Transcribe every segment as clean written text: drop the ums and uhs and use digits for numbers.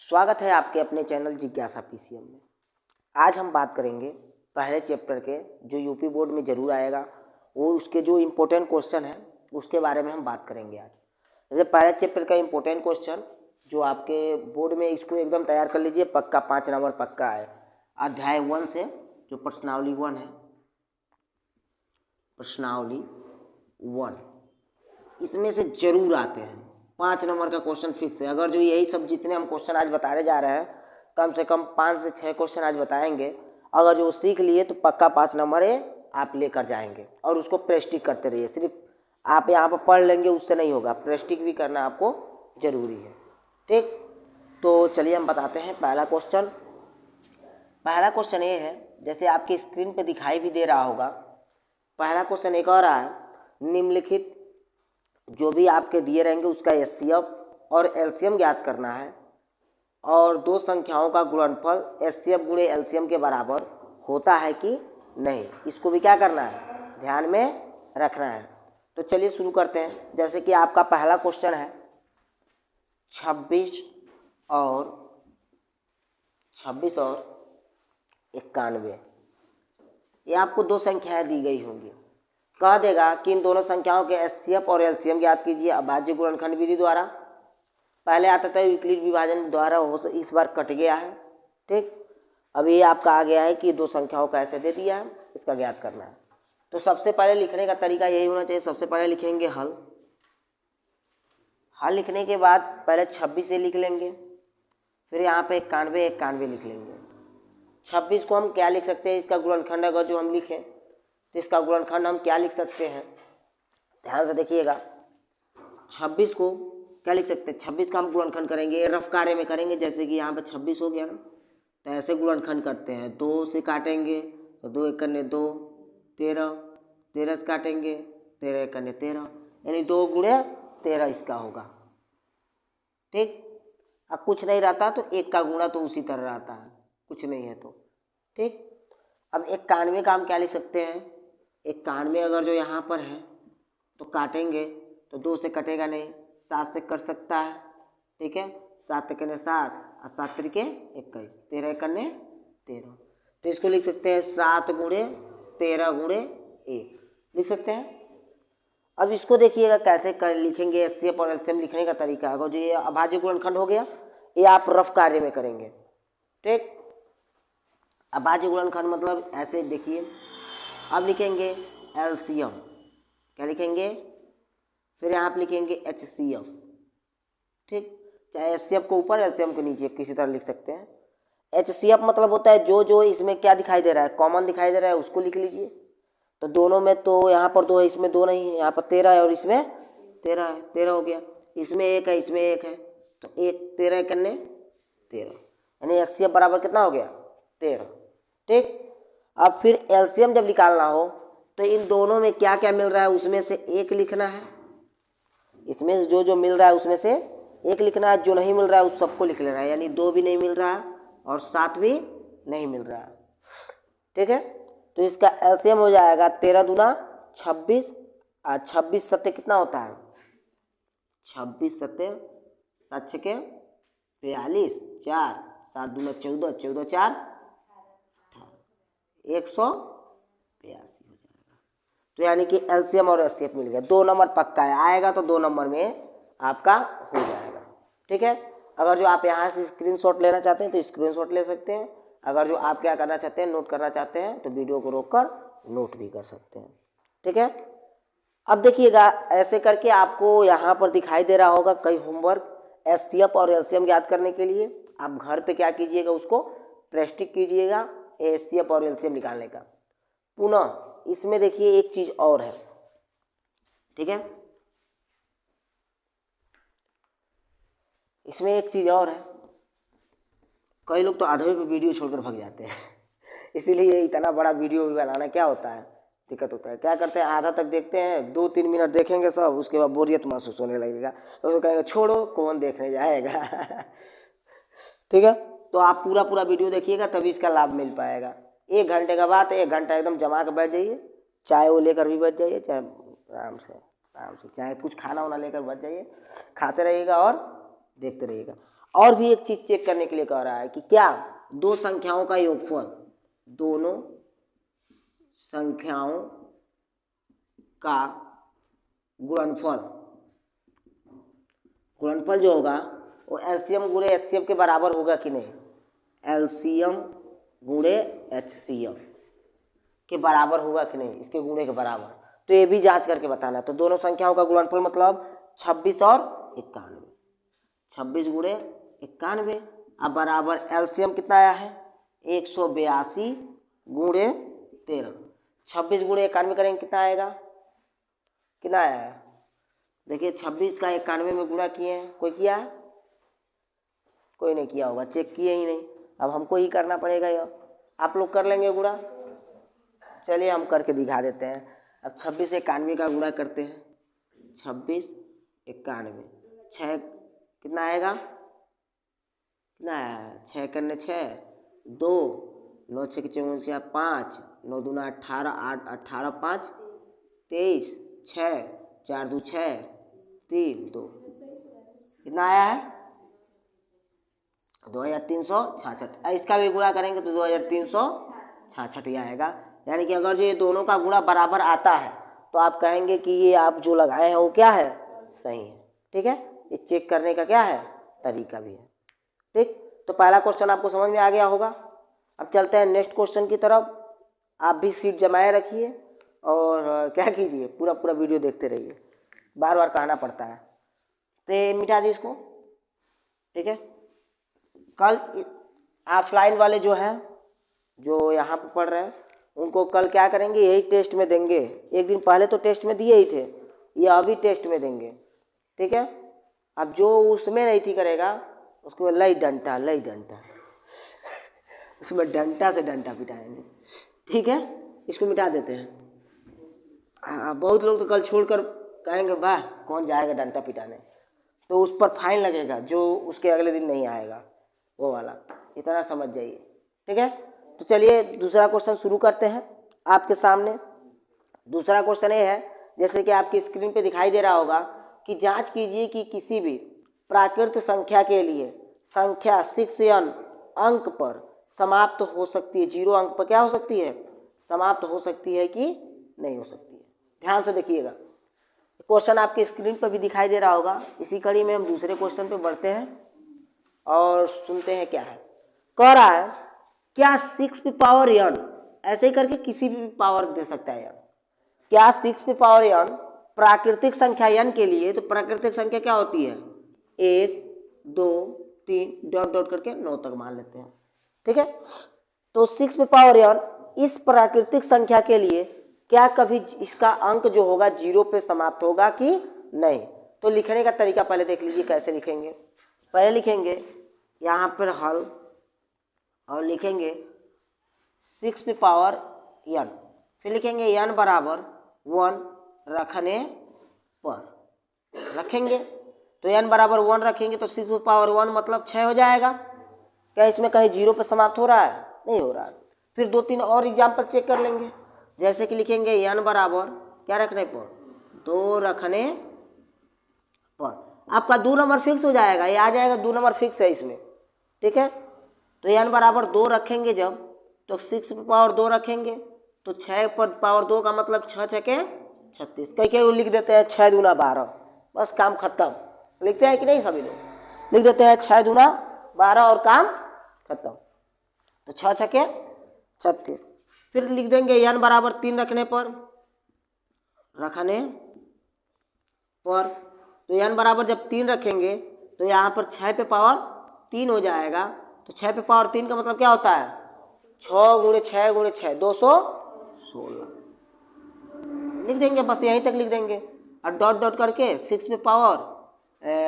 स्वागत है आपके अपने चैनल जिज्ञासा पीसीएम में। आज हम बात करेंगे पहले चैप्टर के जो यूपी बोर्ड में ज़रूर आएगा, वो उसके जो इम्पोर्टेंट क्वेश्चन है उसके बारे में हम बात करेंगे आज। जैसे पहले चैप्टर का इम्पोर्टेंट क्वेश्चन जो आपके बोर्ड में, इसको एकदम तैयार कर लीजिए, पक्का 5 नंबर पक्का है। अध्याय 1 से जो प्रश्नावली 1 है, प्रश्नावली 1 इसमें से जरूर आते हैं 5 नंबर का क्वेश्चन फिक्स है। अगर जो यही सब जितने हम क्वेश्चन आज बताने जा रहे हैं, कम से कम 5 से 6 क्वेश्चन आज बताएंगे। अगर जो सीख लिए तो पक्का 5 नंबर है आप लेकर जाएंगे। और उसको प्रैक्टिस करते रहिए, सिर्फ आप यहाँ पर पढ़ लेंगे उससे नहीं होगा, प्रैक्टिस भी करना आपको ज़रूरी है। ठीक, तो चलिए हम बताते हैं पहला क्वेश्चन। पहला क्वेश्चन ये है, जैसे आपकी स्क्रीन पे दिखाई भी दे रहा होगा। पहला क्वेश्चन एक और है, निम्नलिखित जो भी आपके दिए रहेंगे उसका एचसीएफ और एलसीएम ज्ञात करना है, और दो संख्याओं का गुणनफल एचसीएफ गुणे एलसीएम के बराबर होता है कि नहीं, इसको भी क्या करना है, ध्यान में रखना है। तो चलिए शुरू करते हैं। जैसे कि आपका पहला क्वेश्चन है 26 और 91, ये आपको दो संख्याएं दी गई होंगी। कह देगा कि इन दोनों संख्याओं के एचसीएफ और एलसीएम ज्ञात कीजिए अभाज्य गुणनखंड विधि द्वारा। पहले आता था यूक्लिड विभाजन द्वारा, हो इस बार कट गया है। ठीक, अब ये आपका आ गया है कि दो संख्याओं का ऐसे दे दिया है, इसका ज्ञात करना है। तो सबसे पहले लिखने का तरीका यही होना चाहिए। सबसे पहले लिखेंगे हल लिखने के बाद पहले 26 से लिख लेंगे, फिर यहाँ पे 91 लिख लेंगे। 26 को हम क्या लिख सकते हैं, इसका गुणनखंड अगर जो हम लिखें तो इसका गुणनखंड हम क्या लिख सकते हैं, ध्यान से देखिएगा। 26 को क्या लिख सकते हैं, 26 का हम गुणनखंड करेंगे, रफ कार्य में करेंगे। जैसे कि यहाँ पर 26 हो गया ना, तो ऐसे गुणनखंड करते हैं। 2 से काटेंगे तो 2 एक करने 2, 13 से काटेंगे 13 एक करने 13, यानी 2 गुणे 13 इसका होगा। ठीक, अब कुछ नहीं रहता तो 1 का गुणा तो उसी तरह रहता है, कुछ नहीं है तो। ठीक, अब 91 का हम क्या लिख सकते हैं, 91 अगर जो यहाँ पर है तो काटेंगे तो 2 से कटेगा नहीं, 7 से कट सकता है। ठीक है, 7 करने 7 और 7 तरीके 21, 13 एक करने 13, तो इसको लिख सकते हैं 7 गुणे 13 गुणे 1 लिख सकते हैं। अब इसको देखिएगा कैसे कर लिखेंगे, एचसीएफ और एलसीएम लिखने का तरीका। अगर जो ये अभाज्य गुणनखंड हो गया, ये आप रफ कार्य में करेंगे। ठीक, अभाज्य गुणनखंड मतलब ऐसे देखिए। अब लिखेंगे एलसीएम, क्या लिखेंगे, फिर यहाँ पे लिखेंगे एचसीएफ। ठीक, चाहे एचसीएफ को ऊपर एलसीएम को नीचे किसी तरह लिख सकते हैं। एचसीएफ मतलब होता है जो जो इसमें क्या दिखाई दे रहा है, कॉमन दिखाई दे रहा है, उसको लिख लीजिए। तो दोनों में तो यहाँ पर 2 है, इसमें 2 नहीं है, यहाँ पर 13 है और इसमें 13 है, 13 हो गया। इसमें 1 है, इसमें 1 है, तो 1 13 करने 13, यानी एचसीएफ बराबर कितना हो गया, 13। ठीक, अब फिर एलसीएम जब निकालना हो तो इन दोनों में क्या क्या मिल रहा है उसमें से 1 लिखना है। इसमें जो जो मिल रहा है उसमें से 1 लिखना है, जो नहीं मिल रहा है उस सबको लिख लेना है। यानी 2 भी नहीं मिल रहा है और 7 भी नहीं मिल रहा है। ठीक है, तो इसका एलसीएम हो जाएगा 13 दूना 26, 26 सत्ते कितना होता है, 26 सत्ते 7 छके 42, 4 7 दूना 14, 14 4 182 हो जाएगा। तो यानी कि एलसीएम और एचसीएफ मिल गया। 2 नंबर पक्का है, आएगा तो 2 नंबर में आपका हो जाएगा। ठीक है, अगर जो आप यहाँ से स्क्रीनशॉट लेना चाहते हैं तो स्क्रीनशॉट ले सकते हैं। अगर जो आप क्या करना चाहते हैं, नोट करना चाहते हैं, तो वीडियो को रोककर नोट भी कर सकते हैं। ठीक है, अब देखिएगा ऐसे करके आपको यहाँ पर दिखाई दे रहा होगा कई होमवर्क एचसीएफ और एलसीएम याद करने के लिए। आप घर पे क्या कीजिएगा, उसको प्रैक्टिस कीजिएगा एचसीएफ और एलसीएम निकालने का। पुनः इसमें देखिए एक चीज और है। ठीक है, इसमें एक चीज और है, कई लोग तो आधे पे वीडियो छोड़कर भाग जाते हैं इसीलिए इतना बड़ा वीडियो भी बनाना क्या होता है, दिक्कत होता है। क्या करते हैं, आधा तक देखते हैं, 2-3 मिनट देखेंगे सब, उसके बाद बोरियत महसूस होने लगेगा, तो कहेंगे छोड़ो कौन देखने जाएगा ठीक है, तो आप पूरा वीडियो देखिएगा तभी इसका लाभ मिल पाएगा। 1 घंटे का बात है, 1 घंटा एकदम जमा कर बैठ जाइए, चाय वो लेकर भी बैठ जाइए, चाहे आराम से चाहे कुछ खाना वाना लेकर बैठ जाइए, खाते रहिएगा और देखते रहिएगा। और भी एक चीज चेक करने के लिए कह रहा है कि क्या दो संख्याओं का योगफल, दोनों संख्याओं का गुणनफल, गुणनफल जो होगा वो एलसीएम गुणे एचसीएफ के बराबर होगा कि नहीं, एलसीएम गुणे एचसीएफ के बराबर होगा कि नहीं, इसके गुणे के बराबर, तो ये भी जांच करके बताना। तो दोनों संख्याओं का गुणनफल मतलब 26 और 91, 26 गुणे 91, अब बराबर एलसीएम कितना आया है 182 गुणे 13, 26 गुणे 91 करेंगे कितना आएगा, कितना आया है, देखिए 26 का 91 में गुणा किए हैं, कोई किया है, कोई नहीं किया होगा, चेक किए ही नहीं, अब हमको ही करना पड़ेगा यह, आप लोग कर लेंगे गुणा, चलिए हम करके दिखा देते हैं। अब 26 91 का गुणा करते हैं, 26 91, 6 कितना आएगा, कितना आया, 6 करने 6 2, 9 6 के 5, 9 दूना 18, 8 18 5 23, 6 4 2 6 3 2, कितना आया है 2366। इसका भी गुणा करेंगे तो 2366 ही आएगा। यानी कि अगर जो ये दोनों का गुणा बराबर आता है तो आप कहेंगे कि ये आप जो लगाए हैं वो क्या है, सही है। ठीक है, ये चेक करने का क्या है, तरीका भी है। ठीक, तो पहला क्वेश्चन आपको समझ में आ गया होगा। अब चलते हैं नेक्स्ट क्वेश्चन की तरफ। आप भी सीट जमाए रखिए और क्या कीजिए, पूरा पूरा वीडियो देखते रहिए, बार बार कहना पड़ता है। तो मिटा दी इसको। ठीक है, कल ऑफलाइन वाले जो हैं, जो यहाँ पर पढ़ रहे हैं, उनको कल क्या करेंगे, यही टेस्ट में देंगे। एक दिन पहले तो टेस्ट में दिए ही थे, ये अभी टेस्ट में देंगे। ठीक है, अब जो उसमें नहीं थी करेगा उसको लई डंटा उसमें डंटा से डंटा पिटाएंगे। ठीक है, इसको मिटा देते हैं। बहुत लोग तो कल छोड़कर कहेंगे वाह कौन जाएगा डंटा पिटाने, तो उस पर फाइन लगेगा जो उसके अगले दिन नहीं आएगा, वो वाला, इतना समझ जाइए। ठीक है, तो चलिए दूसरा क्वेश्चन शुरू करते हैं आपके सामने। दूसरा क्वेश्चन ये है, जैसे कि आपकी स्क्रीन पे दिखाई दे रहा होगा कि जांच कीजिए कि किसी भी प्राकृत संख्या के लिए संख्या 6n अंक पर समाप्त हो सकती है, 0 अंक पर क्या हो सकती है, समाप्त हो सकती है कि नहीं हो सकती है। ध्यान से देखिएगा, क्वेश्चन आपकी स्क्रीन पर भी दिखाई दे रहा होगा। इसी कड़ी में हम दूसरे क्वेश्चन पे बढ़ते हैं और सुनते हैं क्या है। कह रहा है क्या 6 पे पावर n, ऐसे ही करके किसी भी पावर दे सकता है, क्या 6 पे पावर n प्राकृतिक संख्या n के लिए, तो प्राकृतिक संख्या क्या होती है 1 2 3 डॉट डॉट करके 9 तक मान लेते हैं। ठीक है, तो 6 पे पावर n इस प्राकृतिक संख्या के लिए क्या कभी इसका अंक जो होगा 0 पे समाप्त होगा कि नहीं। तो लिखने का तरीका पहले देख लीजिए कैसे लिखेंगे। पहले लिखेंगे यहाँ पर हल और लिखेंगे 6 पे पावर n, फिर लिखेंगे n बराबर 1 रखने पर रखेंगे, तो n बराबर 1 रखेंगे तो 6 पे पावर 1 मतलब 6 हो जाएगा। क्या इसमें कहीं 0 पे समाप्त हो रहा है, नहीं हो रहा है। फिर 2-3 और एग्जाम्पल चेक कर लेंगे, जैसे कि लिखेंगे n बराबर क्या रखने पर 2 रखने पर, आपका 2 नंबर फिक्स हो जाएगा, ये आ जाएगा 2 नंबर फिक्स है इसमें। ठीक है, तो n बराबर 2 रखेंगे जब, तो 6 पे पावर 2 रखेंगे तो 6 पर पावर 2 का मतलब 6 छके 36। कई कई लिख देते हैं 6 दूना 12, बस काम खत्म। लिखते हैं कि नहीं, सभी लोग लिख देते हैं 6 दूना 12 और काम खत्म, तो 6 छके 36। फिर लिख देंगे n बराबर 3 रखने पर तो n बराबर जब 3 रखेंगे तो यहाँ पर 6 पे पावर 3 हो जाएगा। तो 6 पे पावर 3 का मतलब क्या होता है 6 गुणे 6 गुणे 6 216 लिख देंगे, बस यहीं तक लिख देंगे और डॉट डॉट करके 6 पे पावर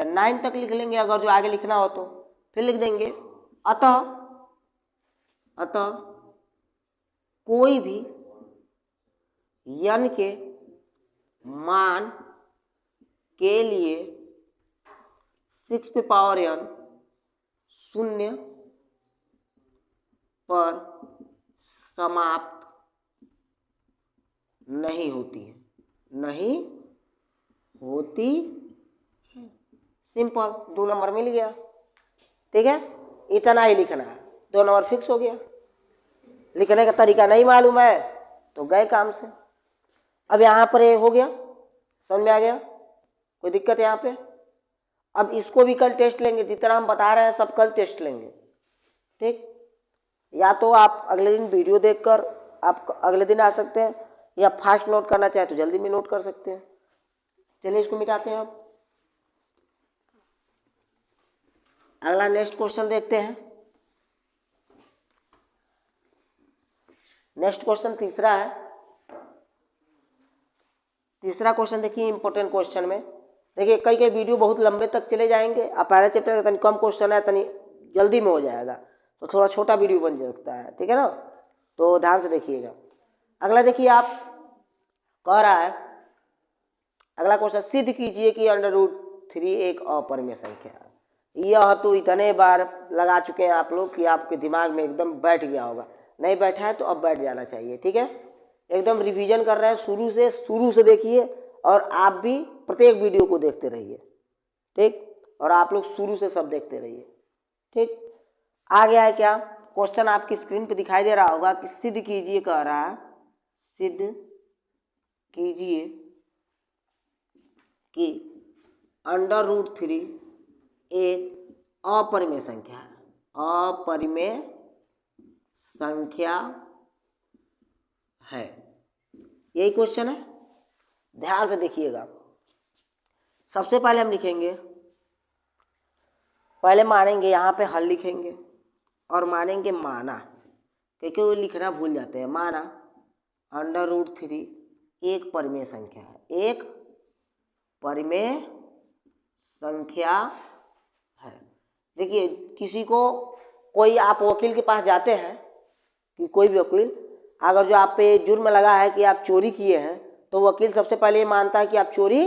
9 तक लिख लेंगे अगर जो आगे लिखना हो तो। फिर लिख देंगे अतः कोई भी n के मान के लिए 6 पे पावर n 0 पर समाप्त नहीं होती है, नहीं होती है। सिंपल, 2 नंबर मिल गया। ठीक है, इतना ही लिखना है, 2 नंबर फिक्स हो गया। लिखने का तरीका नहीं मालूम है तो गए काम से। अब यहाँ पर ये हो गया, समझ में आ गया, कोई दिक्कत है यहाँ पे? अब इसको भी कल टेस्ट लेंगे, जितना हम बता रहे हैं सब कल टेस्ट लेंगे, ठीक। या तो आप अगले दिन वीडियो देखकर आप अगले दिन आ सकते हैं, या फास्ट नोट करना चाहे तो जल्दी में नोट कर सकते हैं। चलिए इसको मिटाते हैं। अब अगला नेक्स्ट क्वेश्चन देखते हैं। नेक्स्ट क्वेश्चन तीसरा है। तीसरा क्वेश्चन देखिए, इंपॉर्टेंट क्वेश्चन में देखिए कई कई वीडियो बहुत लंबे तक चले जाएंगे। अब पहले चैप्टर का तनी कम क्वेश्चन है, तनी जल्दी में हो जाएगा, तो थोड़ा छोटा वीडियो बन सकता है, ठीक है ना। तो ध्यान से देखिएगा। अगला देखिए, आप कह रहा है अगला क्वेश्चन, सिद्ध कीजिए कि √3 एक अपरिमेय संख्या है। यह तो इतने बार लगा चुके हैं आप लोग कि आपके दिमाग में एकदम बैठ गया होगा। नहीं बैठा है तो अब बैठ जाना चाहिए, ठीक है। एकदम रिवीजन कर रहे हैं, शुरू से देखिए, और आप भी प्रत्येक वीडियो को देखते रहिए, ठीक। और आप लोग शुरू से सब देखते रहिए, ठीक। आ गया है क्या क्वेश्चन? आपकी स्क्रीन पे दिखाई दे रहा होगा कि सिद्ध कीजिए कह रहा है, सिद्ध कीजिए कि √3 एक अपरिमेय संख्या है। अपरिमेय संख्या है, यही क्वेश्चन है। ध्यान से देखिएगा। सबसे पहले हम लिखेंगे, पहले मानेंगे, यहाँ पे हल लिखेंगे और मानेंगे माना, क्योंकि वो लिखना भूल जाते हैं। माना √3 एक परिमेय संख्या है, एक परिमेय संख्या है। देखिए, किसी को कोई आप वकील के पास जाते हैं कि कोई भी वकील, अगर जो आप पे जुर्म लगा है कि आप चोरी किए हैं, तो वकील सबसे पहले ये मानता है कि आप चोरी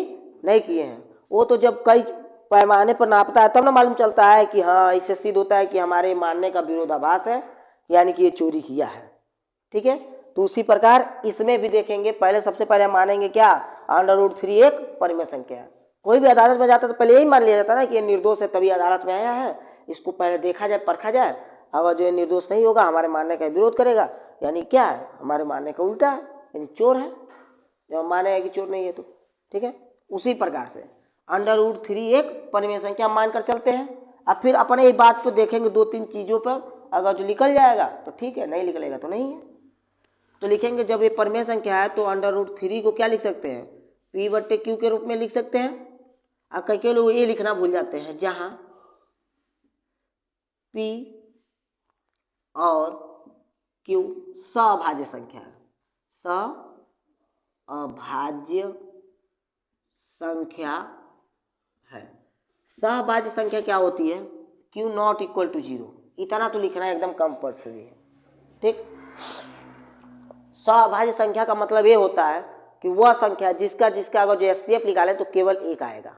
नहीं किए हैं। वो तो जब कई पैमाने पर नापता है तब ना मालूम चलता है कि हाँ, इससे सिद्ध होता है कि हमारे मानने का विरोधाभास है, यानी कि ये चोरी किया है, ठीक है। तो उसी प्रकार इसमें भी देखेंगे, पहले सबसे पहले मानेंगे क्या, √3 एक परिमेय संख्या है। कोई भी अदालत में जाता है तो पहले यही मान लिया जाता है ना कि ये निर्दोष है, तभी अदालत में आया है। इसको पहले देखा जाए, परखा जाए, अगर जो ये निर्दोष नहीं होगा, हमारे मानने का विरोध करेगा, यानी क्या है, हमारे मानने का उल्टा है, यानी चोर है। जब हम माने कि चोर नहीं है तो, ठीक है। उसी प्रकार से √3 एक परिमेय संख्या मानकर चलते हैं। अब फिर अपने एक बात पर देखेंगे, 2-3 चीज़ों पर, अगर जो निकल जाएगा तो ठीक है, नहीं निकलेगा तो नहीं है। तो लिखेंगे, जब ये परिमेय संख्या है तो √3 को क्या लिख सकते हैं, P/Q के रूप में लिख सकते हैं। अब कई लोग ये लिखना भूल जाते हैं, जहाँ P और Q सअभाज्य संख्या है, सअभाज्य संख्या है। सअभाज्य संख्या क्या होती है, Q ≠ = 0। इतना तो लिखना एकदम कंपल्सरी है, ठीक। सअभाज्य संख्या का मतलब ये होता है कि वह संख्या जिसका अगर जो HCF निकाले तो केवल एक आएगा।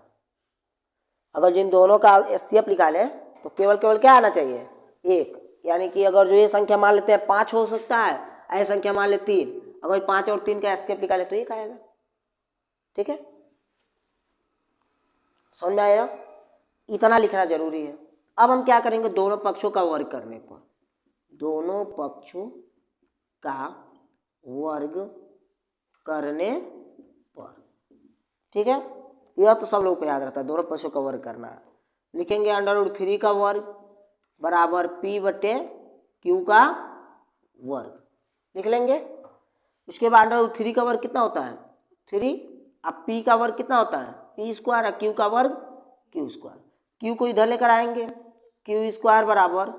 अगर जिन दोनों का HCF निकाले तो केवल क्या आना चाहिए, एक। यानी कि अगर जो ये संख्या मान लेते हैं 5 हो सकता है, ऐसी संख्या मान ले 3, अगर 5 और 3 का HCF निकाले तो एक आएगा, ठीक है। समझ में आया? इतना लिखना जरूरी है। अब हम क्या करेंगे, दोनों पक्षों का वर्ग करने पर, दोनों पक्षों का वर्ग करने पर, ठीक है। यह तो सब लोगों को याद रहता है, दोनों पक्षों का वर्ग करना है। लिखेंगे √3 का वर्ग बराबर P/Q का वर्ग, लिख लेंगे। उसके बाद √3 का वर्ग कितना होता है, 3। अब P का वर्ग कितना होता है, P² और Q का वर्ग Q²। Q को इधर लेकर आएंगे, Q² बराबर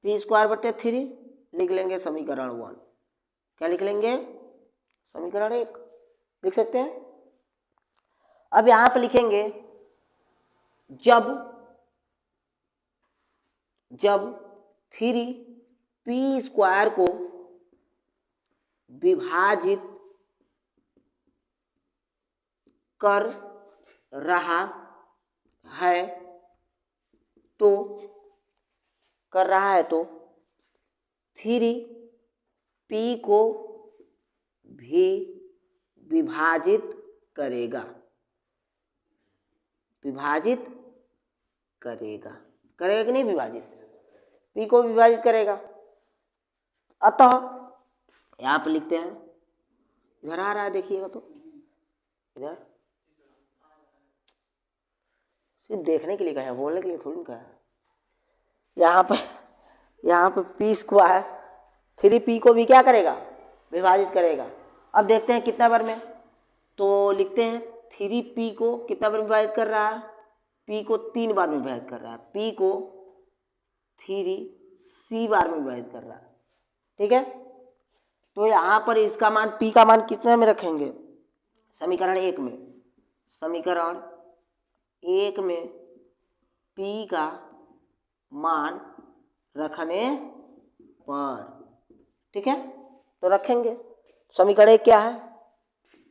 P²/3, लिख लेंगे समीकरण 1। क्या लिख लेंगे, समीकरण 1 लिख सकते हैं। अब यहाँ पे लिखेंगे, जब 3P² को विभाजित कर रहा है तो 3P को भी विभाजित करेगा, करेगा कि नहीं विभाजित, पी को विभाजित करेगा। अतः यहाँ पर लिखते हैं, इधर आ रहा है देखिएगा तो, इधर सिर्फ देखने के लिए कहा है, बोलने के लिए थोड़ी ना कहा है। यहाँ पे पी स्क्वायर 3p को भी क्या करेगा, विभाजित करेगा। अब देखते हैं कितना बार में, तो लिखते हैं 3p को कितना बार विभाजित कर रहा है, p को 3 बार में विभाजित कर रहा है, p को 3c बार में विभाजित कर रहा है। ठीक है, तो यहाँ पर इसका मान p का मान कितने में रखेंगे, समीकरण 1 में, समीकरण 1 में p का मान रखने पर, ठीक है, तो रखेंगे। समीकरण 1 क्या है,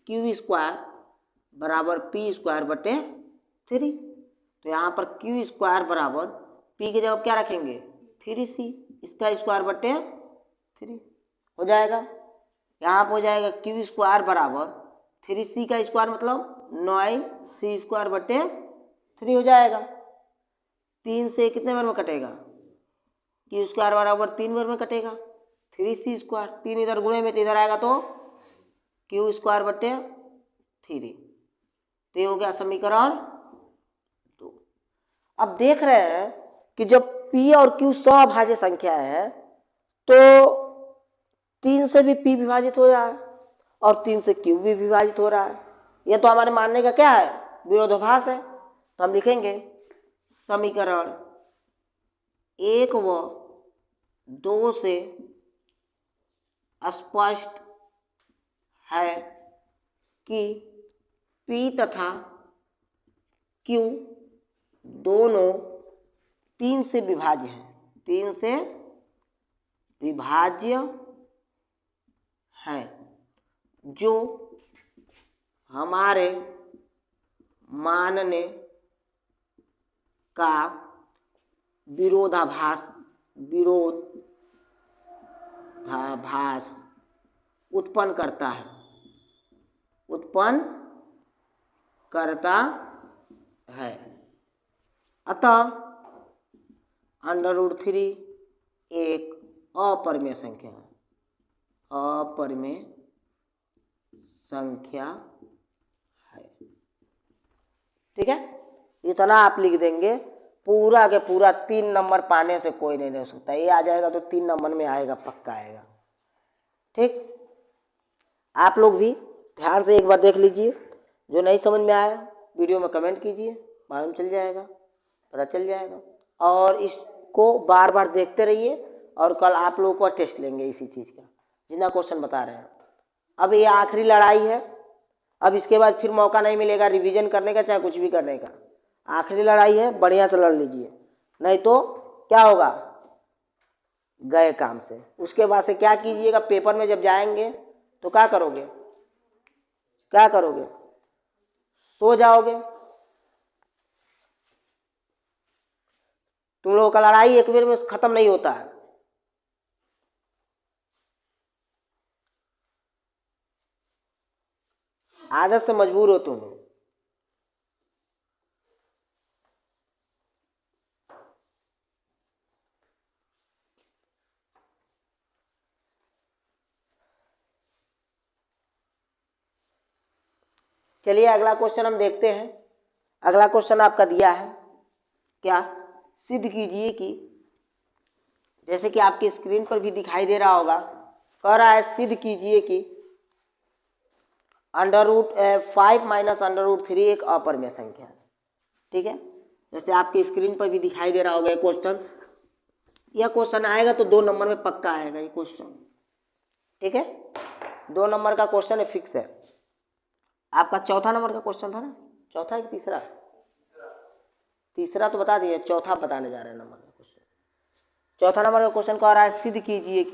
क्यू स्क्वायर बराबर पी स्क्वायर बटे 3, तो यहाँ पर क्यू स्क्वायर बराबर पी की जगह क्या रखेंगे 3c, इसका स्क्वायर बटे 3 हो जाएगा। यहाँ पर हो जाएगा क्यू स्क्वायर बराबर 3c का स्क्वायर मतलब 9c स्क्वायर बटे 3 हो जाएगा। 3 से कितने बार में कटेगा, क्यू स्क्वायर बराबर 3 बार में कटेगा, 3c स्क्वायर, 3 इधर गुणे में तो इधर आएगा तो क्यू स्क्वायर बटे 3, तो ये हो गया समीकरण 2। अब देख रहे हैं कि जब p और q सभाज्य संख्या है तो 3 से भी p विभाजित हो रहा है और 3 से q भी विभाजित हो रहा है। यह तो हमारे मानने का क्या है, विरोधाभास है। तो हम लिखेंगे समीकरण 1 व 2 से स्पष्ट है कि P तथा Q दोनों 3 से विभाज्य हैं, 3 से विभाज्य हैं, जो हमारे मानने का विरोधाभास उत्पन्न करता है। अतः √3 एक अपरिमेय संख्या है, अपरिमेय संख्या है। ठीक है, इतना आप लिख देंगे, पूरा के पूरा 3 नंबर पाने से कोई नहीं रह सकता। ये आ जाएगा तो 3 नंबर में आएगा, पक्का आएगा। ठीक, आप लोग भी ध्यान से एक बार देख लीजिए, जो नहीं समझ में आया वीडियो में कमेंट कीजिए, मालूम चल जाएगा, पता चल जाएगा। और इसको बार बार देखते रहिए, और कल आप लोगों को टेस्ट लेंगे इसी चीज़ का, जितना क्वेश्चन बता रहे हैं। अब ये आखिरी लड़ाई है, अब इसके बाद फिर मौका नहीं मिलेगा रिवीजन करने का, चाहे कुछ भी करने का। आखिरी लड़ाई है, बढ़िया से लड़ लीजिए, नहीं तो क्या होगा, गए काम से। उसके बाद से क्या कीजिएगा, पेपर में जब जाएंगे तो क्या करोगे, सो जाओगे। तुम लोगों का लड़ाई एक बार में खत्म नहीं होता है। आदत से मजबूर हो तुम। चलिए अगला क्वेश्चन हम देखते हैं। अगला क्वेश्चन आपका दिया है क्या, सिद्ध कीजिए कि, जैसे कि आपकी स्क्रीन पर भी दिखाई दे रहा होगा, कह रहा है सिद्ध कीजिए कि √5 माइनस √3 एक अपरिमेय संख्या है। ठीक है, जैसे आपकी स्क्रीन पर भी दिखाई दे रहा होगा क्वेश्चन। यह क्वेश्चन आएगा तो 2 नंबर में पक्का आएगा ये क्वेश्चन। ठीक है, 2 नंबर का क्वेश्चन है, फिक्स है। आपका चौथा नंबर का क्वेश्चन था ना, चौथा कि तीसरा? तीसरा तो बता दिए, चौथा बताने जा रहे हैं नंबर का क्वेश्चन। चौथा नंबर का क्वेश्चन कह रहा है सिद्ध कीजिए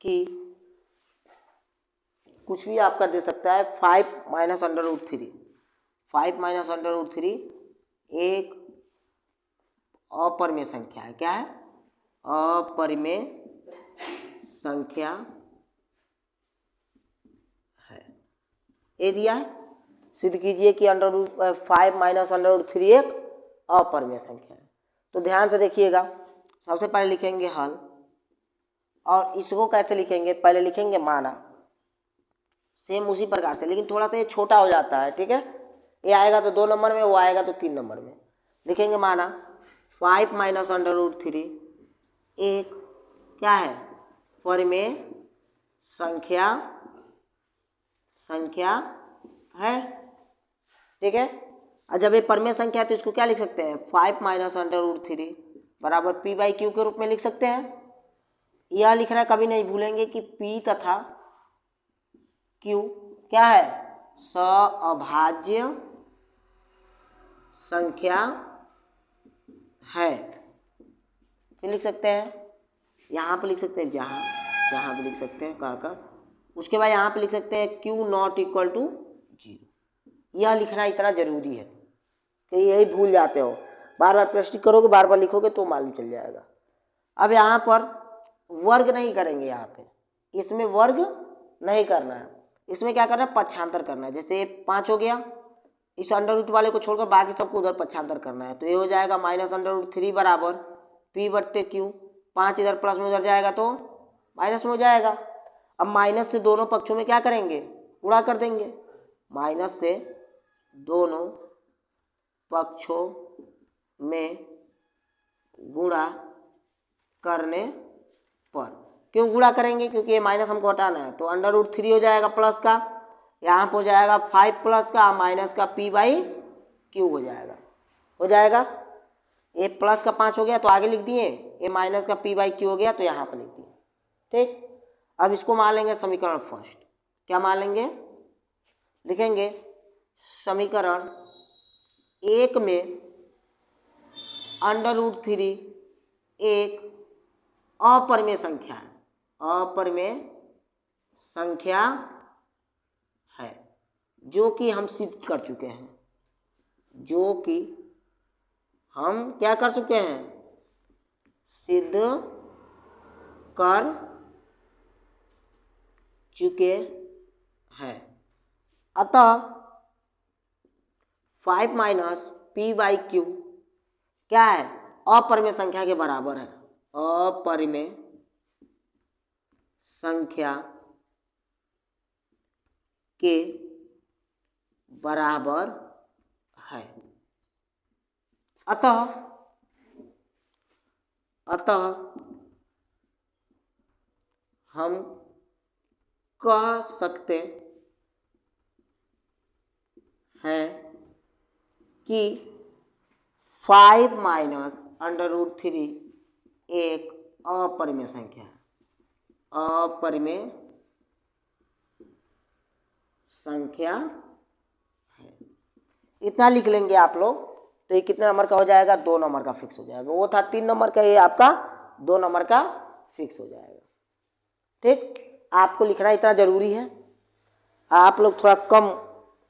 कि कुछ भी आपका दे सकता है, 5 माइनस √3, 5 माइनस √3 एक अपरिमेय संख्या है। क्या है, अपरिमेय संख्या है। ये दिया है, सिद्ध कीजिए कि under root 5 minus under root 3 एक अपरिमेय संख्या है। तो ध्यान से देखिएगा, सबसे पहले लिखेंगे हल, और इसको कैसे लिखेंगे, पहले लिखेंगे माना, सेम उसी प्रकार से, लेकिन थोड़ा सा ये छोटा हो जाता है, ठीक है। ये आएगा तो 2 नंबर में, वो आएगा तो 3 नंबर में। लिखेंगे माना 5 माइनस अंडर रूट 3 एक क्या है, परिमेय संख्या है, ठीक है। और जब ये परिमेय संख्या है तो इसको क्या लिख सकते हैं, 5 माइनस अंडर रूट 3 बराबर पी बाई क्यू के रूप में लिख सकते हैं। यह लिखना कभी नहीं भूलेंगे कि पी तथा क्यू क्या है, सअभाज्य संख्या है। फिर लिख सकते हैं, यहाँ पे लिख सकते हैं जहाँ पे लिख सकते हैं कहकर, उसके बाद यहाँ पे लिख सकते हैं क्यू नॉट इक्वल टू 0। यह लिखना इतना जरूरी है कि यही भूल जाते हो, बार बार प्रश्न करोगे, बार बार लिखोगे तो मालूम चल जाएगा। अब यहाँ पर वर्ग नहीं करेंगे, यहाँ पे इसमें वर्ग नहीं करना है, इसमें क्या करना है, पक्षांतर करना है। जैसे 5 हो गया, इस अंडर रूट वाले को छोड़कर बाकी सबको उधर पक्षांतर करना है, तो ये हो जाएगा माइनस अंडर रूट 3 बराबर पी बट्टे क्यू। 5 इधर प्लस में उधर जाएगा तो माइनस में हो जाएगा। अब माइनस से दोनों पक्षों में क्या करेंगे, गुणा कर देंगे। माइनस से दोनों पक्षों में गुणा करने पर, क्यों गुणा करेंगे, क्योंकि ये माइनस हमको हटाना है, तो अंडर रूट 3 हो जाएगा प्लस का, यहाँ पर हो जाएगा 5 प्लस का माइनस का पी बाई क्यू हो जाएगा। ये प्लस का 5 हो गया तो आगे लिख दिए, ये माइनस का पी बाई क्यू हो गया तो यहाँ पर लिख दिए, ठीक। अब इसको मान लेंगे समीकरण फर्स्ट। क्या मान लेंगे, लिखेंगे समीकरण 1 में अंडर रूट 3 एक अपरिमेय संख्या है, अपरिमेय संख्या है, जो कि हम सिद्ध कर चुके हैं, जो कि हम क्या कर चुके हैं, सिद्ध कर चुके हैं। अतः 5 माइनस पी बाई क्यू क्या है, अपरिमेय संख्या के बराबर है, अपरिमेय संख्या के बराबर है। अतः हम कह सकते हैं कि 5 माइनस अंडर रूट 3 एक अपरिमेय संख्या है, अपरिमेय संख्या है। इतना लिख लेंगे आप लोग, तो ये कितने नंबर का हो जाएगा, 2 नंबर का फिक्स हो जाएगा। वो था 3 नंबर का, ये आपका 2 नंबर का फिक्स हो जाएगा, ठीक। आपको लिखना इतना जरूरी है, आप लोग थोड़ा कम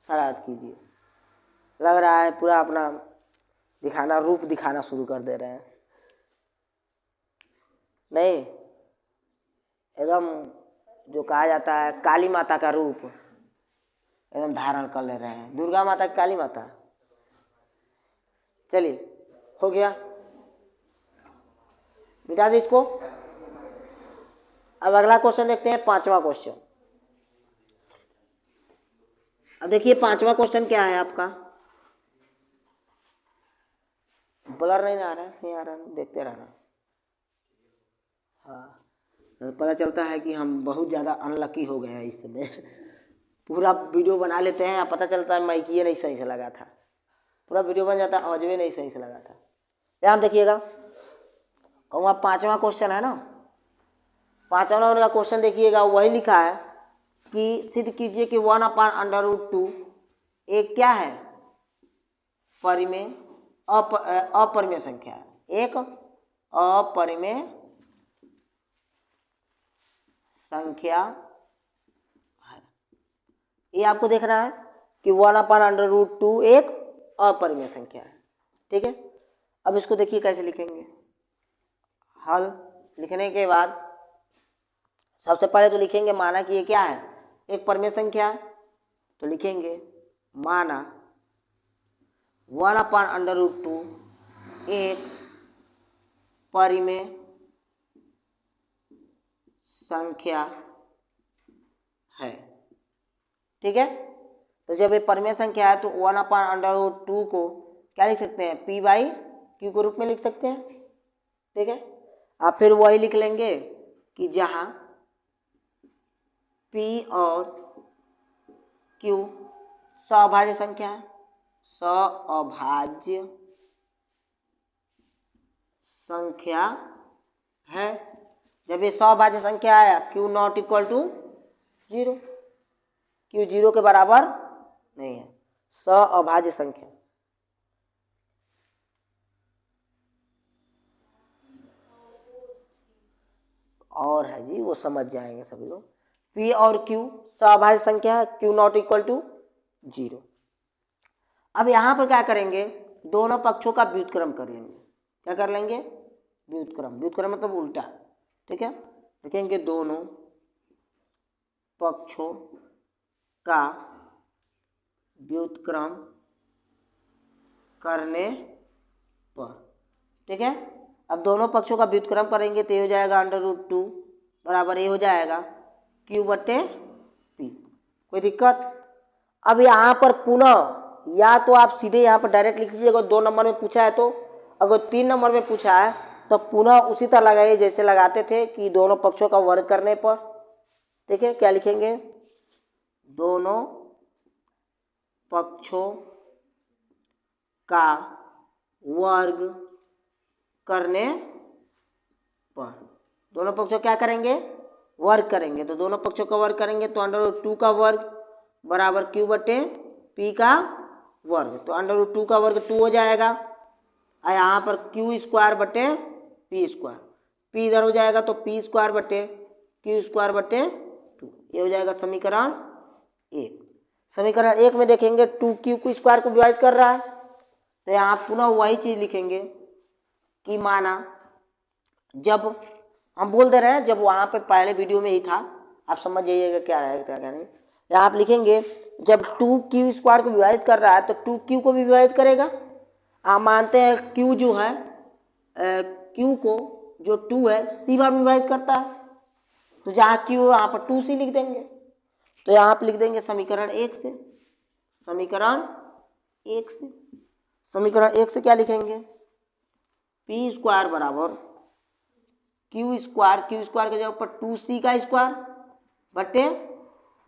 शरारत कीजिए। लग रहा है पूरा अपना रूप दिखाना शुरू कर दे रहे हैं, नहीं, एकदम जो कहा जाता है काली माता का रूप एकदम धारण कर ले रहे हैं, दुर्गा माता की काली माता। चलिए हो गया, मिटा दे इसको। अब अगला क्वेश्चन देखते हैं, 5वां क्वेश्चन। अब देखिए 5वां क्वेश्चन क्या है आपका, ब्लर नहीं आ रहा है, नहीं आ रहा है, देखते रहना। हाँ, तो पता चलता है कि हम बहुत ज़्यादा अनलकी हो गए हैं इस समय। पूरा वीडियो बना लेते हैं, पता चलता है माइक ये नहीं सही से लगा था, पूरा वीडियो बन जाता है, आवाज भी नहीं सही से लगा था। ध्यान देखिएगा, कहूँगा 5वां क्वेश्चन है ना, 5वां नंबर का क्वेश्चन देखिएगा, वही लिखा है कि सिद्ध कीजिए कि 1/√2 एक क्या है, परिमेय अपरिमेय संख्या है, एक अपरिमेय संख्या है। ये आपको देखना है कि 1/√2 एक अपरिमेय संख्या है, ठीक है। अब इसको देखिए कैसे लिखेंगे, हल लिखने के बाद सबसे पहले तो लिखेंगे माना कि ये क्या है, एक परिमेय संख्या है, तो लिखेंगे माना 1/√2 एक परिमेय संख्या है। ठीक है, तो जब ये परिमेय संख्या है तो 1/√2 को क्या लिख सकते हैं, p/q के रूप में लिख सकते हैं। ठीक है, आप फिर वही लिख लेंगे कि जहां p और q सअभाज्य संख्या है, सअभाज्य संख्या है। जब ये सअभाज्य संख्या है q not equal to 0, q 0 के बराबर नहीं है, सअभाज्य संख्या। और है जी, वो समझ जाएंगे सभी लोग। p और q सअभाज्य संख्या है, q नॉट इक्वल टू 0। अब यहाँ पर क्या करेंगे, दोनों पक्षों का व्युत्क्रम कर लेंगे। क्या कर लेंगे, व्युत्क्रम। व्युत्क्रम मतलब उल्टा। ठीक है, लिखेंगे दोनों पक्षों का व्युत्क्रम करने पर। ठीक है, अब दोनों पक्षों का व्युत्क्रम करेंगे तो ये हो जाएगा √2 बराबर ये हो जाएगा q/p। कोई दिक्कत? अब यहाँ पर पुनः या तो आप सीधे यहाँ पर डायरेक्ट लिख लीजिएगा, 2 नंबर में पूछा है तो। अगर 3 नंबर में पूछा है तो पुनः उसी तरह लगाइए जैसे लगाते थे कि दोनों पक्षों का वर्ग करने पर। ठीक है, क्या लिखेंगे, दोनों पक्षों का वर्ग करने पर। दोनों पक्षों क्या करेंगे, वर्ग करेंगे। तो दोनों पक्षों का वर्ग करेंगे तो √2 का वर्ग बराबर q/p का वर्ग। तो √2 का वर्ग 2 हो जाएगा, और यहाँ पर q²/p²। p इधर हो जाएगा तो p²/q²/2। ये हो जाएगा समीकरण 1। समीकरण 1 में देखेंगे 2q को स्क्वायर को विभाजित कर रहा है, तो यहाँ पुनः वही चीज लिखेंगे कि माना, जब हम बोल दे रहे हैं, जब वहाँ पे पहले वीडियो में ही था, आप समझ जाइएगा क्या रहेगा क्या नहीं। यहाँ आप लिखेंगे जब 2q² को विभाजित कर रहा है तो 2q को भी विभाजित करेगा। आप मानते हैं q जो है q को जो 2 है c बार विभाजित करता है, तो जहाँ q यहाँ पर 2c लिख देंगे। तो यहाँ आप लिख देंगे समीकरण 1 से। समीकरण 1 से, समीकरण 1 से क्या लिखेंगे, p² बराबर q² के जगह पर 2c का स्क्वायर बटे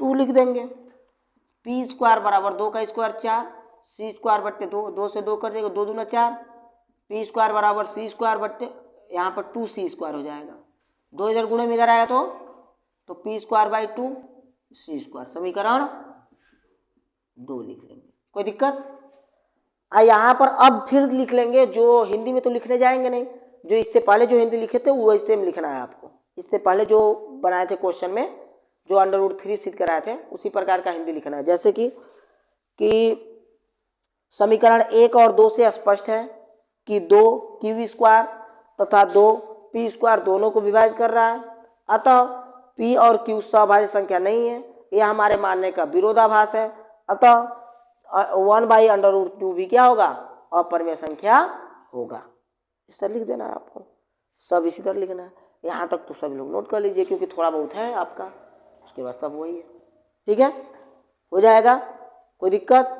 2 लिख देंगे। p² बराबर 2 का स्क्वायर 4, c² बट्टे 2, 2 से 2 कर देंगे, 2 दूना 4। p² बराबर c² बट्टे यहाँ पर 2c² हो जाएगा। 2 इधर गुणे में इधर आया तो p²/2 c²। समीकरण 2 लिख लेंगे। कोई दिक्कत? यहाँ पर अब फिर लिख लेंगे, जो हिंदी में तो लिखने जाएंगे नहीं, जो इससे पहले जो हिंदी लिखे थे वो इससे में लिखना है आपको। इससे पहले जो बनाए थे क्वेश्चन में, जो √3 सिद्ध कराए थे, उसी प्रकार का हिंदी लिखना है। जैसे कि समीकरण 1 और 2 से स्पष्ट है कि 2 q² तथा 2 p² दोनों को विभाजित कर रहा है, अतः p और q सअभाज्य संख्या नहीं है, यह हमारे मानने का विरोधाभास है। अतः 1/√2 भी क्या होगा, अपरिमेय संख्या होगा। इस तरह लिख देना है आपको, सब इसी तरह लिखना है। यहाँ तक तो सभी लोग नोट कर लीजिए, क्योंकि थोड़ा बहुत है आपका, उसके बाद सब वही है। ठीक है, हो जाएगा। कोई दिक्कत?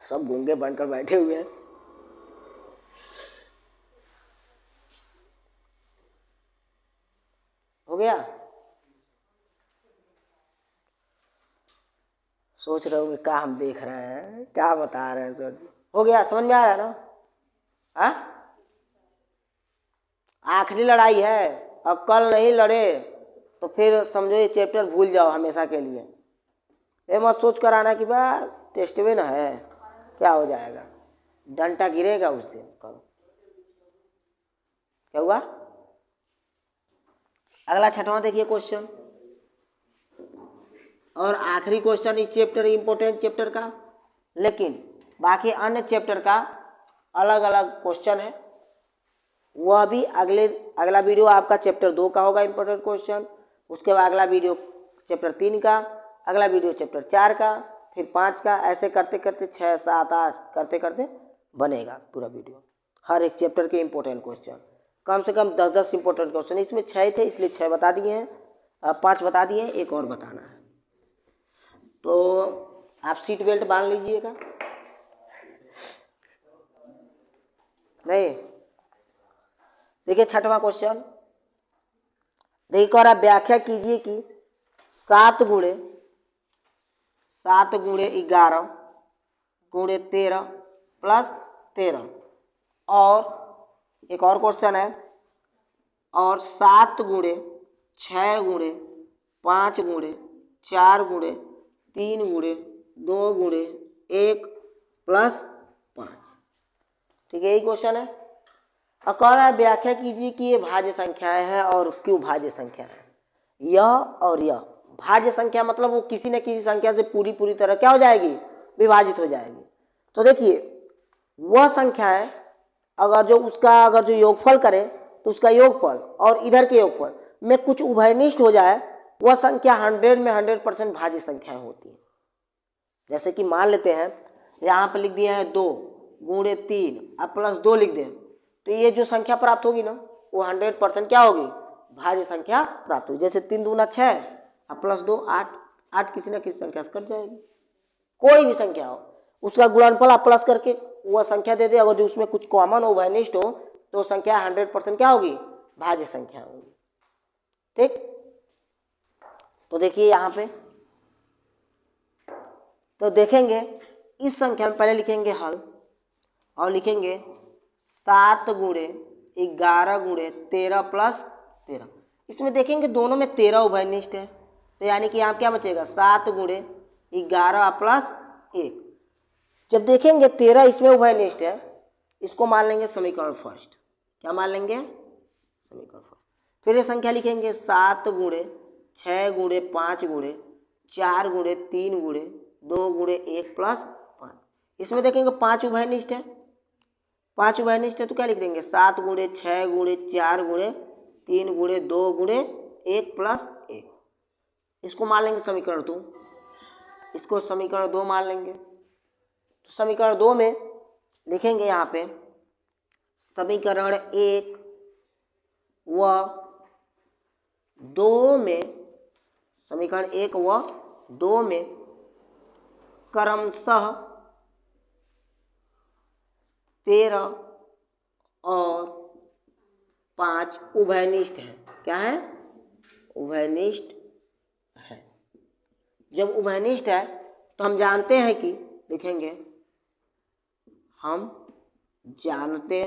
सब गूंगे बनकर बैठे हुए हैं। हो गया? सोच रहे होंगे क्या हम देख रहे हैं, क्या बता रहे हैं सर जी। हो गया, समझ में आ रहा है ना? हाँ, आखिरी लड़ाई है, अब कल नहीं लड़े तो फिर समझो ये चैप्टर भूल जाओ हमेशा के लिए। ये मत सोच कर आना कि बा टेस्ट में ना है, क्या हो जाएगा, डंडा गिरेगा उस दिन। कल क्या हुआ? अगला 6वां देखिए क्वेश्चन, और आखिरी क्वेश्चन इस चैप्टर, इंपोर्टेंट चैप्टर का, लेकिन बाकी अन्य चैप्टर का अलग अलग क्वेश्चन है। वह भी अगला वीडियो आपका चैप्टर 2 का होगा, इंपोर्टेंट क्वेश्चन। उसके बाद अगला वीडियो चैप्टर 3 का, अगला वीडियो चैप्टर 4 का, फिर 5 का, ऐसे करते करते 6 7 8 करते करते बनेगा पूरा वीडियो। हर एक चैप्टर के इंपॉर्टेंट क्वेश्चन, कम से कम 10-10 इंपॉर्टेंट क्वेश्चन। इसमें 6 थे इसलिए 6 बता दिए हैं, 5 बता दिए, एक और बताना है। तो आप सीट बेल्ट बांध लीजिएगा। नहीं, देखिए 6वां क्वेश्चन, देखिए कह रहा व्याख्या कीजिए कि 7 गुणे 11 गुणे 13 प्लस 13, और एक और क्वेश्चन है, और 7 गुणे 6 गुणे 5 गुणे 4 गुणे 3 गुणे 2 गुणे 1 प्लस 5। ठीक है, यही क्वेश्चन है। और कह रहा है व्याख्या कीजिए कि ये भाज्य संख्याएं हैं और क्यों भाज्य संख्या है। यह और यह भाज्य संख्या मतलब वो किसी न किसी संख्या से पूरी तरह क्या हो जाएगी, विभाजित हो जाएगी। तो देखिए वह संख्याएं अगर जो योगफल करे तो उसका योगफल और इधर के योगफल में कुछ उभयनिष्ठ हो जाए, वह संख्या 100 में 100% भाज्य संख्याएं होती है। जैसे कि मान लेते हैं यहाँ पे लिख दिया है 2 गुणे 3 और प्लस 2 लिख दें, तो ये जो संख्या प्राप्त होगी ना वो 100% क्या होगी, भाज्य संख्या प्राप्त होगी। जैसे 3 दूना 6 और प्लस 2 8, 8 किसी न किसी संख्या से कट जाएगी। कोई भी संख्या हो उसका गुणनफल आप प्लस करके वह संख्या दे दे, अगर जो उसमें कुछ कॉमन हो, वैनिष्ठ हो, तो संख्या 100% क्या होगी, भाज्य संख्या होगी। ठीक, तो देखिए यहाँ पे, तो देखेंगे इस संख्या में पहले लिखेंगे हल और लिखेंगे 7 गुणे 11 गुणे 13 प्लस 13। इसमें देखेंगे दोनों में 13 उभयनिष्ठ है, तो यानी कि यहाँ क्या बचेगा 7 गुणे 11 प्लस 1। जब देखेंगे 13 इसमें उभयनिष्ठ है, इसको मान लेंगे समीकरण फर्स्ट। क्या मान लेंगे, समीकरण फर्स्ट। फिर ये संख्या लिखेंगे 7 गुणे 6 गुणे 5 गुणे 4 गुणे 3 गुणे 2 गुणे 1 प्लस 5। इसमें देखेंगे 5 उभयनिष्ठ है, 5 उभयनिष्ठ है तो क्या लिख देंगे 7 गुणे 6 गुणे 4 गुणे 3 गुणे 2 गुणे 1 प्लस 1। इसको मान लेंगे समीकरण 2, इसको समीकरण 2 मान लेंगे। तो समीकरण 2 में लिखेंगे यहाँ पे समीकरण 1 व 2 में, समीकरण 1 व 2 में क्रमशः 13 और 5 उभयनिष्ठ है। क्या है, उभयनिष्ठ है। जब उभयनिष्ठ है तो हम जानते हैं कि, लिखेंगे हम जानते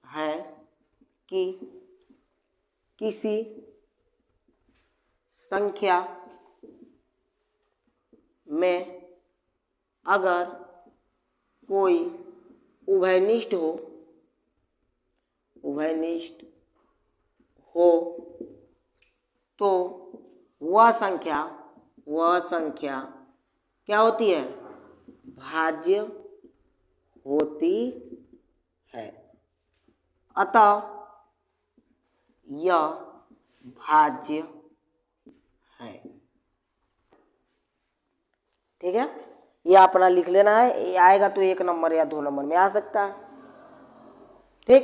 हैं कि किसी संख्या में अगर कोई उभयनिष्ठ हो तो वह संख्या क्या होती है, भाज्य होती है। अतः यह भाज्य है। ठीक है, ये अपना लिख लेना है, ये आएगा तो 1 नंबर या 2 नंबर में आ सकता है। ठीक,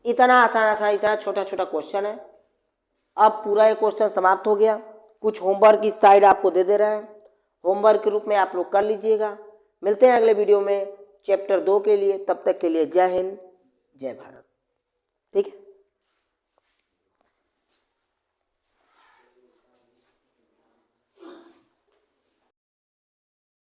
इतना आसान इतना छोटा क्वेश्चन है। अब पूरा ये क्वेश्चन समाप्त हो गया। कुछ होमवर्क इस साइड आपको दे रहे हैं, होमवर्क के रूप में आप लोग कर लीजिएगा। मिलते हैं अगले वीडियो में चैप्टर 2 के लिए। तब तक के लिए जय हिंद, जय भारत। ठीक है।